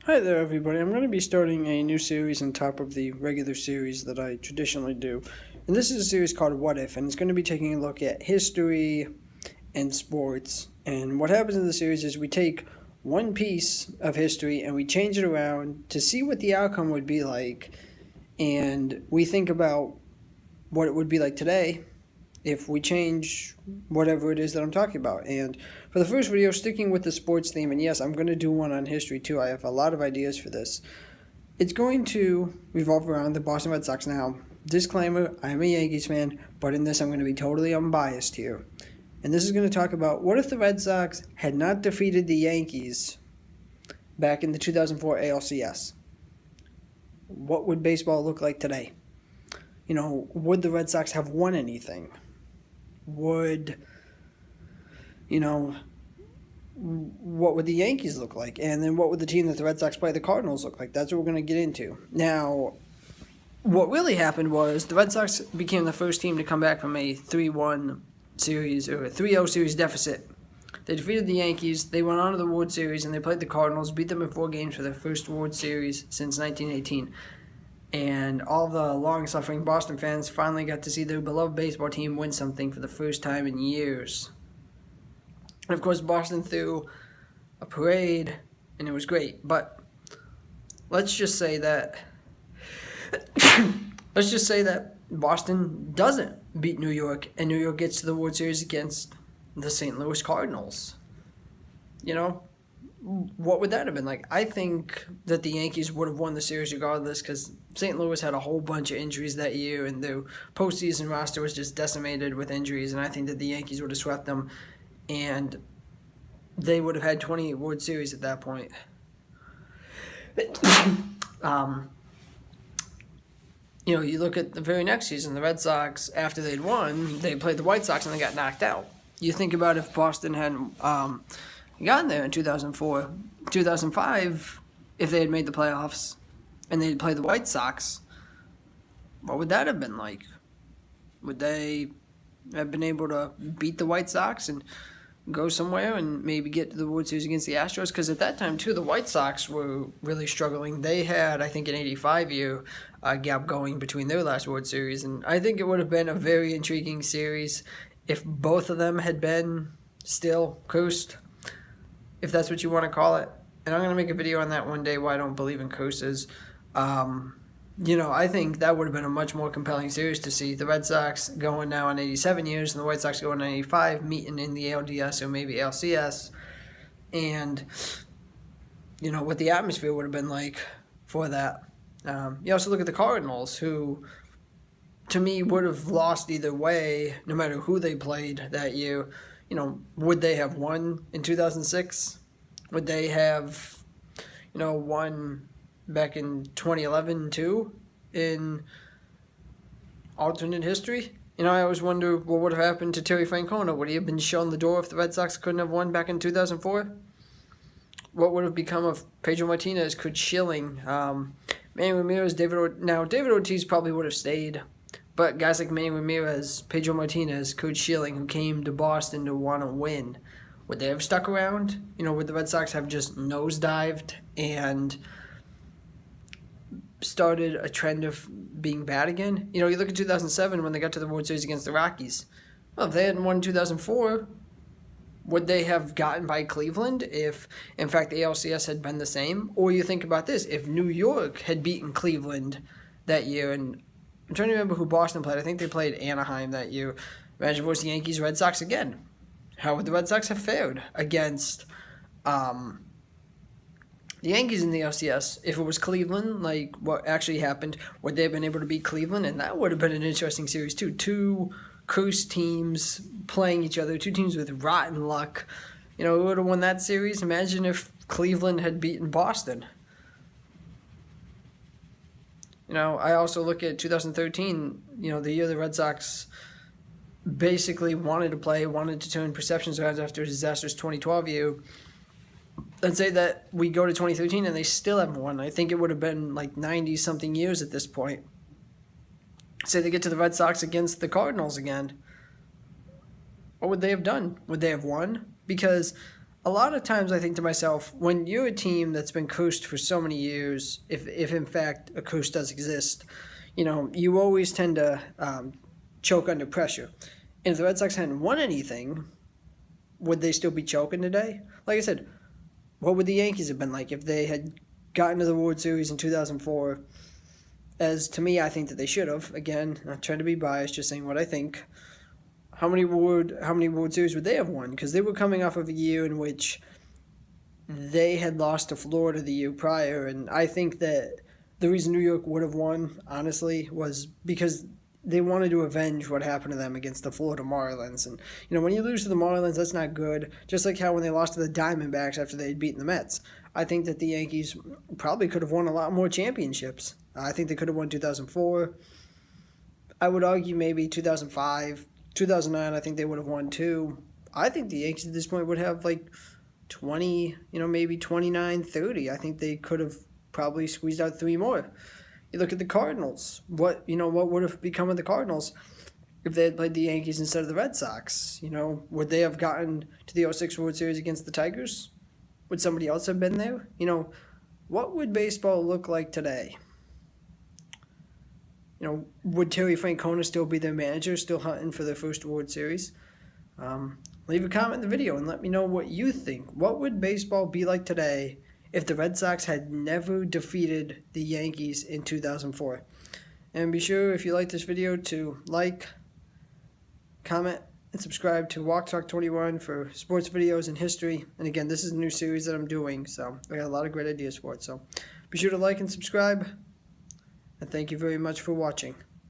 Hi there, everybody. I'm going to be starting a new series on top of the regular series that I traditionally do. And this is a series called What If, and it's going to be taking a look at history and sports. And what happens in the series is we take one piece of history and we change it around to see what the outcome would be like. And we think about what it would be like today if we change whatever it is that I'm talking about. And for the first video, sticking with the sports theme, and yes, I'm going to do one on history too. I have a lot of ideas for this. It's going to revolve around the Boston Red Sox now. Disclaimer, I'm a Yankees fan, but in this I'm going to be totally unbiased here. And this is going to talk about what if the Red Sox had not defeated the Yankees back in the 2004 ALCS? What would baseball look like today? Would the Red Sox have won anything? What would the Yankees look like? And then what would the team that the Red Sox play, the Cardinals, look like? That's what we're going to get into. Now, what really happened was the Red Sox became the first team to come back from a 3-1 series, or a 3-0 series deficit. They defeated the Yankees, they went on to the World Series, and they played the Cardinals, beat them in 4 games for their first World Series since 1918. And all the long-suffering Boston fans finally got to see their beloved baseball team win something for the first time in years. And of course, Boston threw a parade, and it was great. But let's just say that Boston doesn't beat New York, and New York gets to the World Series against the St. Louis Cardinals. What would that have been like? I think that the Yankees would have won the series regardless because St. Louis had a whole bunch of injuries that year, and their postseason roster was just decimated with injuries, and I think that the Yankees would have swept them, and they would have had 28 World Series at that point. You look at the very next season, the Red Sox, after they'd won, they played the White Sox and they got knocked out. You think about if Boston hadn't gotten there in 2004, 2005, if they had made the playoffs and they'd played the White Sox, what would that have been like? Would they have been able to beat the White Sox and go somewhere and maybe get to the World Series against the Astros? Because at that time, too, the White Sox were really struggling. They had, I think, an 85-year gap going between their last World Series, and I think it would have been a very intriguing series if both of them had been still cursed, if that's what you want to call it. And I'm going to make a video on that one day, why I don't believe in curses. I think that would have been a much more compelling series to see. The Red Sox going now on 87 years and the White Sox going on 85, meeting in the ALDS or maybe ALCS. And, what the atmosphere would have been like for that. You also look at the Cardinals, who, to me, would have lost either way, no matter who they played that year. Would they have won in 2006? Would they have, won back in 2011 too in alternate history? I always wonder what would have happened to Terry Francona. Would he have been shown the door if the Red Sox couldn't have won back in 2004? What would have become of Pedro Martinez, Kurt Schilling, Manny Ramirez, David Ortiz probably would have stayed. But guys like Manny Ramirez, Pedro Martinez, Kurt Schilling, who came to Boston to want to win, would they have stuck around? Would the Red Sox have just nosedived and started a trend of being bad again? You look at 2007 when they got to the World Series against the Rockies. Well, if they hadn't won in 2004, would they have gotten by Cleveland if, in fact, the ALCS had been the same? Or you think about this, if New York had beaten Cleveland that year, and I'm trying to remember who Boston played. I think they played Anaheim that year. Imagine if it was the Yankees, Red Sox again. How would the Red Sox have fared against the Yankees in the LCS? If it was Cleveland, like what actually happened, would they have been able to beat Cleveland? And that would have been an interesting series too. 2 cursed teams playing each other, 2 teams with rotten luck. Who would have won that series? Imagine if Cleveland had beaten Boston. I also look at 2013, the year the Red Sox basically wanted to turn perceptions around after a disastrous 2012 year. Let's say that we go to 2013 and they still haven't won. I think it would have been like 90-something years at this point. Say they get to the Red Sox against the Cardinals again. What would they have done? Would they have won? Because a lot of times I think to myself, when you're a team that's been cursed for so many years, if in fact a curse does exist, you always tend to choke under pressure. And if the Red Sox hadn't won anything, would they still be choking today? Like I said, what would the Yankees have been like if they had gotten to the World Series in 2004? As to me, I think that they should have. Again, not trying to be biased, just saying what I think. How many World Series would they have won? Because they were coming off of a year in which they had lost to Florida the year prior, and I think that the reason New York would have won, honestly, was because they wanted to avenge what happened to them against the Florida Marlins. And, when you lose to the Marlins, that's not good. Just like how when they lost to the Diamondbacks after they had beaten the Mets. I think that the Yankees probably could have won a lot more championships. I think they could have won 2004. I would argue maybe 2005. 2009, I think they would have won too. I think the Yankees at this point would have like 20, maybe 29, 30. I think they could have probably squeezed out 3 more. You look at the Cardinals. What would have become of the Cardinals if they had played the Yankees instead of the Red Sox? Would they have gotten to the 06 World Series against the Tigers? Would somebody else have been there? What would baseball look like today? Would Terry Francona still be their manager, still hunting for their first World Series? Leave a comment in the video and let me know what you think. What would baseball be like today if the Red Sox had never defeated the Yankees in 2004? And be sure, if you like this video, to like, comment, and subscribe to Walk Talk 21 for sports videos and history. And again, this is a new series that I'm doing, so I got a lot of great ideas for it. So be sure to like and subscribe. And thank you very much for watching.